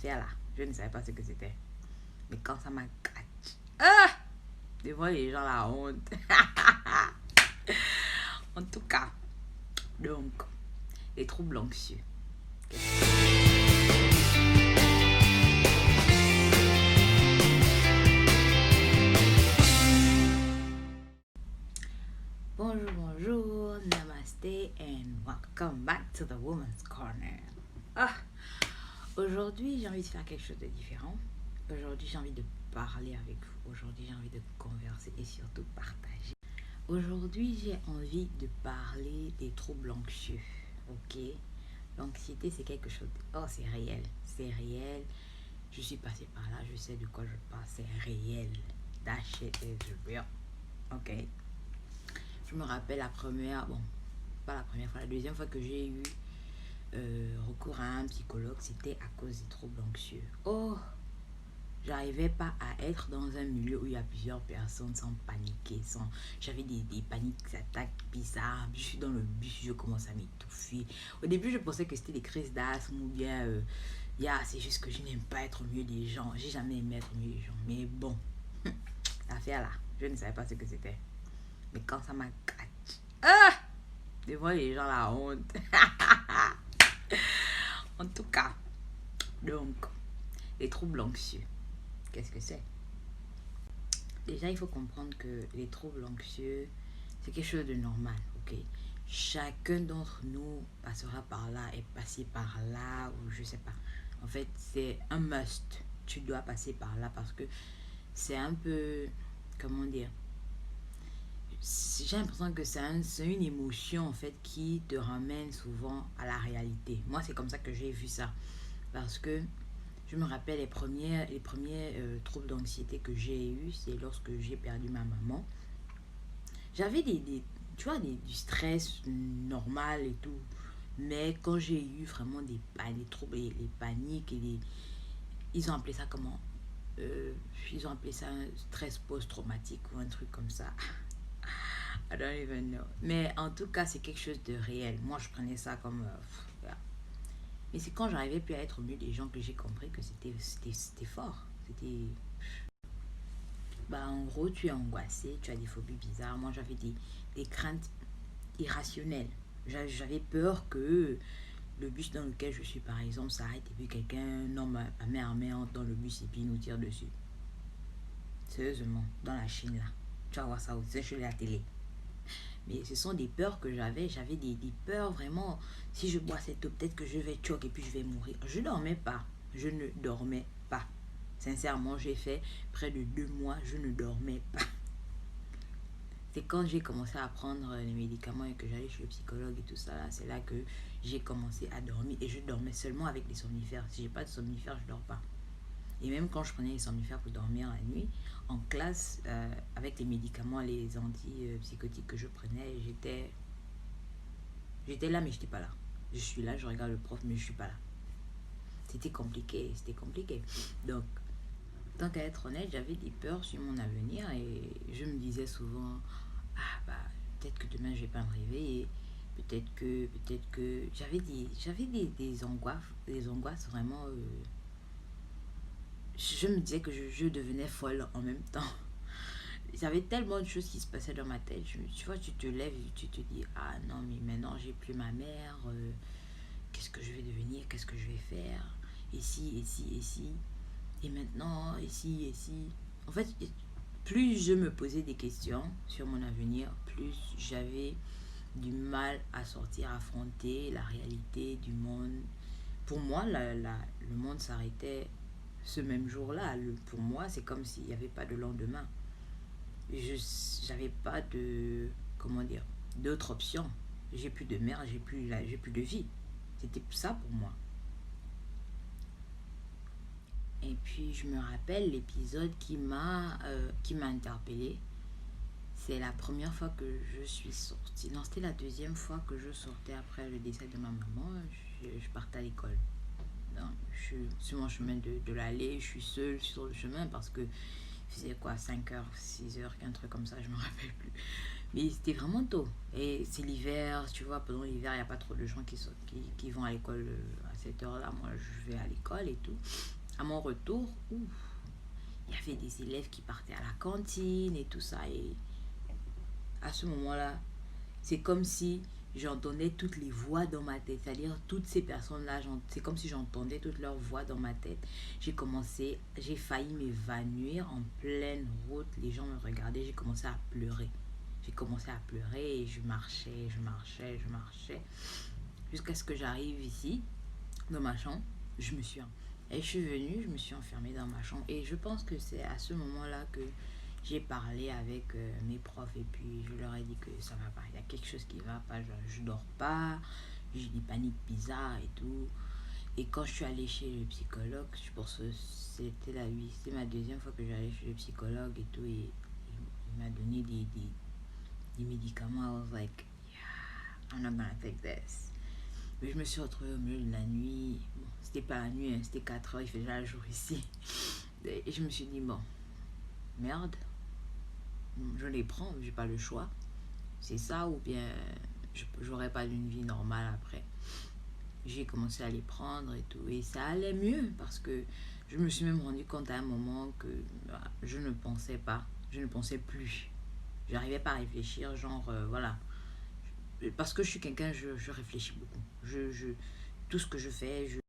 C'est là, je ne savais pas ce que c'était. Mais quand ça m'a catch, devant les gens, la honte. En tout cas, donc, les troubles anxieux. Bonjour, bonjour, namaste and welcome back to the Woman's Corner. Aujourd'hui, j'ai envie de faire quelque chose de différent. Aujourd'hui, j'ai envie de parler avec vous. Aujourd'hui, j'ai envie de converser et surtout partager. Aujourd'hui, j'ai envie de parler des troubles anxieux. Ok? L'anxiété, c'est quelque chose de... Oh, c'est réel. C'est réel. Je suis passée par là. Je sais de quoi je parle. C'est réel. That shit is real. Ok? Je me rappelle la première... Bon, pas la première fois. La deuxième fois que j'ai eu recours à un psychologue, c'était à cause des troubles anxieux. Oh! J'arrivais pas à être dans un milieu où il y a plusieurs personnes sans paniquer, j'avais des paniques attaques bizarres. Je suis dans le bus, je commence à m'étouffer. Au début, je pensais que c'était des crises d'asthme ou bien c'est juste que je n'aime pas être au milieu des gens. J'ai jamais aimé être au milieu des gens. Mais bon, l'affaire là, je ne savais pas ce que c'était. Mais quand ça m'a catch, devant les gens, la honte. En tout cas, donc, les troubles anxieux. Qu'est-ce que c'est? Déjà, il faut comprendre que les troubles anxieux, c'est quelque chose de normal, ok? Chacun d'entre nous passera par là, est passé par là, ou je sais pas. En fait, c'est un must. Tu dois passer par là parce que c'est un peu, comment dire, j'ai l'impression que c'est une émotion en fait qui te ramène souvent à la réalité. Moi, c'est comme ça que j'ai vu ça. Parce que je me rappelle les premiers troubles d'anxiété que j'ai eu, c'est lorsque j'ai perdu ma maman. J'avais tu vois, du stress normal et tout. Mais quand j'ai eu vraiment des troubles, les paniques ils ont appelé ça comment? Ils ont appelé ça un stress post-traumatique ou un truc comme ça. I don't even know. Mais en tout cas, c'est quelque chose de réel. Moi, je prenais ça comme... yeah. Mais c'est quand j'arrivais plus à être au milieu des gens que j'ai compris que c'était fort. C'était... en gros, tu es angoissé, tu as des phobies bizarres. Moi, j'avais des craintes irrationnelles. J'avais peur que le bus dans lequel je suis, par exemple, s'arrête et puis quelqu'un, un homme à main armée, entre dans le bus et puis nous tire dessus. Sérieusement, dans la Chine, là. Tu vas voir ça aussi sur la télé. Mais ce sont des peurs que j'avais. J'avais des peurs vraiment. Si je bois cette eau, peut-être que je vais choquer et puis je vais mourir. Je ne dormais pas. Je ne dormais pas. Sincèrement, j'ai fait près de 2 mois, je ne dormais pas. C'est quand j'ai commencé à prendre les médicaments et que j'allais chez le psychologue et tout ça, c'est là que j'ai commencé à dormir. Et je dormais seulement avec les somnifères. Si j'ai pas de somnifères, je dors pas. Et même quand je prenais les somnifères pour dormir la nuit, en classe, avec les médicaments, les antipsychotiques que je prenais, j'étais là, mais j'étais pas là. Je suis là, je regarde le prof, mais je suis pas là. C'était compliqué. Donc, tant qu'à être honnête, j'avais des peurs sur mon avenir et je me disais souvent, peut-être que demain je vais pas me réveiller, peut-être que j'avais des angoisses vraiment. Je me disais que je devenais folle en même temps. J'avais tellement de choses qui se passaient dans ma tête. Tu vois, tu te lèves et tu te dis, ah non, mais maintenant j'ai plus ma mère. Qu'est-ce que je vais devenir? Qu'est-ce que je vais faire? Et si, et si, et si? Et maintenant, et si, et si? En fait, plus je me posais des questions sur mon avenir, plus j'avais du mal à affronter la réalité du monde. Pour moi, le monde s'arrêtait ce même jour-là. Pour moi, c'est comme s'il n'y avait pas de lendemain. J'avais pas de, comment dire, d'autre option. J'ai plus de mère, j'ai plus de vie. C'était ça pour moi. Et puis je me rappelle l'épisode qui m'a interpellée. C'est la première fois que je suis sortie. Non, c'était la deuxième fois que je sortais après le décès de ma maman. Je partais à l'école. Donc, je suis sur mon chemin de l'aller. Je suis seule sur le chemin parce que faisait quoi, 5h, 6h, un truc comme ça, je me rappelle plus. Mais c'était vraiment tôt. Et c'est l'hiver, tu vois, pendant l'hiver, il n'y a pas trop de gens qui vont à l'école à cette heure-là, moi, je vais à l'école et tout. À mon retour, ouf, il y avait des élèves qui partaient à la cantine et tout ça. Et à ce moment-là, c'est comme si j'entendais toutes les voix dans ma tête. C'est-à-dire, toutes ces personnes-là, c'est comme si j'entendais toutes leurs voix dans ma tête. J'ai failli m'évanouir en pleine route. Les gens me regardaient, j'ai commencé à pleurer. J'ai commencé à pleurer et je marchais, je marchais, je marchais. Jusqu'à ce que j'arrive ici, dans ma chambre. Et je suis venue, je me suis enfermée dans ma chambre. Et je pense que c'est à ce moment-là que j'ai parlé avec mes profs et puis je leur ai dit que ça va pas. Il y a quelque chose qui va pas. Je dors pas, j'ai des paniques bizarres et tout. Et quand je suis allée chez le psychologue, je pense que c'était ma deuxième fois que j'allais chez le psychologue et tout. Et il m'a donné des médicaments. I was like, yeah, I'm not gonna take this. Mais je me suis retrouvée au milieu de la nuit. Bon, c'était pas la nuit, hein, c'était 4 heures, il fait déjà le jour ici. Et je me suis dit, bon, merde, je les prends, j'ai pas le choix. C'est ça ou bien j'aurais pas une vie normale après. J'ai commencé à les prendre et tout. Et ça allait mieux parce que je me suis même rendu compte à un moment que je ne pensais pas, je ne pensais plus. J'arrivais pas à réfléchir, genre, voilà. Parce que je suis quelqu'un, je réfléchis beaucoup. Tout ce que je fais,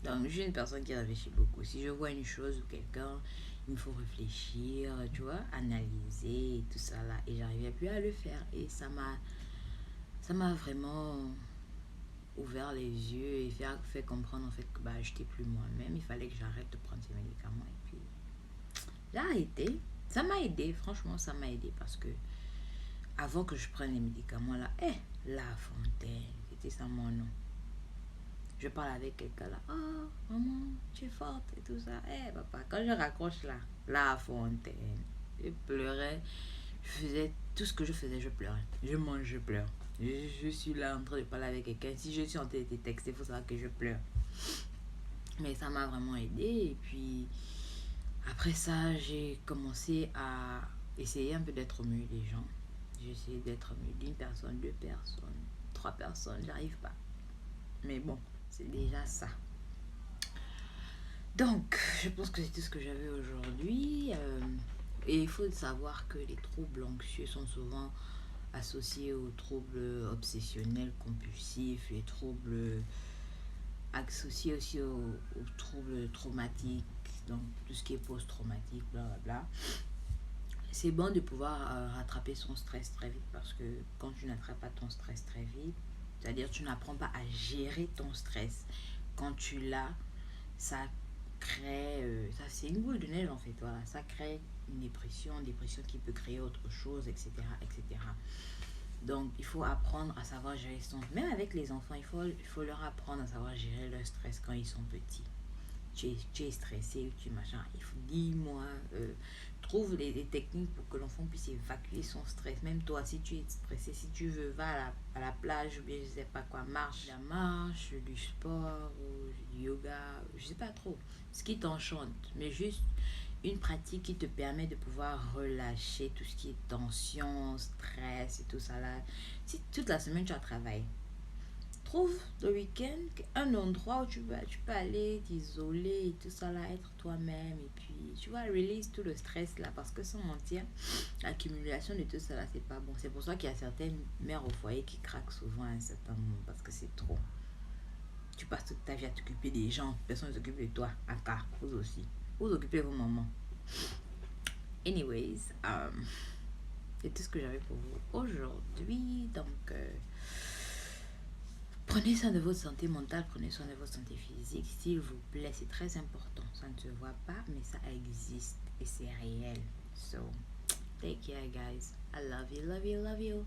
donc, je suis une personne qui réfléchit beaucoup. Si je vois une chose ou quelqu'un, il me faut réfléchir, tu vois, analyser et tout ça là. Et j'arrivais plus à le faire. Et ça m'a vraiment ouvert les yeux et fait comprendre en fait que bah, je n'étais plus moi-même. Il fallait que j'arrête de prendre ces médicaments. Et puis, j'ai arrêté. Ça m'a aidé, franchement, ça m'a aidé parce que avant que je prenne les médicaments là, La Fontaine, c'était ça mon nom. Je parle avec quelqu'un là, oh maman, tu es forte et tout ça. Papa, quand je raccroche là, La Fontaine, je pleurais. Tout ce que je faisais, je pleurais. Je mange, je pleure. Je suis là en train de parler avec quelqu'un. Si je suis en train de te texter, il faut savoir que je pleure. Mais ça m'a vraiment aidé. Et puis, après ça, j'ai commencé à essayer un peu d'être au milieu des gens. J'ai essayé d'être au milieu d'une personne, 2 personnes, 3 personnes. J'arrive pas. Mais bon, c'est déjà ça. Donc, je pense que c'est tout ce que j'avais aujourd'hui. Et il faut savoir que les troubles anxieux sont souvent associés aux troubles obsessionnels compulsifs, les troubles associés aussi aux troubles traumatiques, donc tout ce qui est post-traumatique, blablabla. C'est bon de pouvoir rattraper son stress très vite parce que quand tu n'attrapes pas ton stress très vite, c'est-à-dire tu n'apprends pas à gérer ton stress. Quand tu l'as, ça crée, ça c'est une boule de neige en fait, voilà, ça crée une dépression qui peut créer autre chose, etc., etc. Donc il faut apprendre à savoir gérer son, même avec les enfants, il faut leur apprendre à savoir gérer leur stress quand ils sont petits. Tu es stressé, tu machin, il faut, dis-moi, trouve les techniques pour que l'enfant puisse évacuer son stress. Même toi, si tu es stressé, si tu veux, va à la plage ou bien je sais pas quoi, marche, la marche, du sport ou du yoga, je sais pas trop, ce qui t'enchante, mais juste une pratique qui te permet de pouvoir relâcher tout ce qui est tension, stress et tout ça là. Si toute la semaine tu as travaillé, trouve le week-end un endroit où tu peux aller t'isoler et tout ça là, être toi-même et puis tu vas release tout le stress là parce que sans mentir, l'accumulation de tout ça là c'est pas bon. C'est pour ça qu'il y a certaines mères au foyer qui craquent souvent à un certain moment parce que c'est trop. Tu passes toute ta vie à t'occuper des gens, personne ne s'occupe de toi. À part, vous aussi. Vous occupez vos mamans. Anyways, c'est tout ce que j'avais pour vous aujourd'hui. Donc, prenez soin de votre santé mentale, prenez soin de votre santé physique, s'il vous plaît, c'est très important. Ça ne se voit pas, mais ça existe et c'est réel. So, take care, guys. I love you, love you, love you.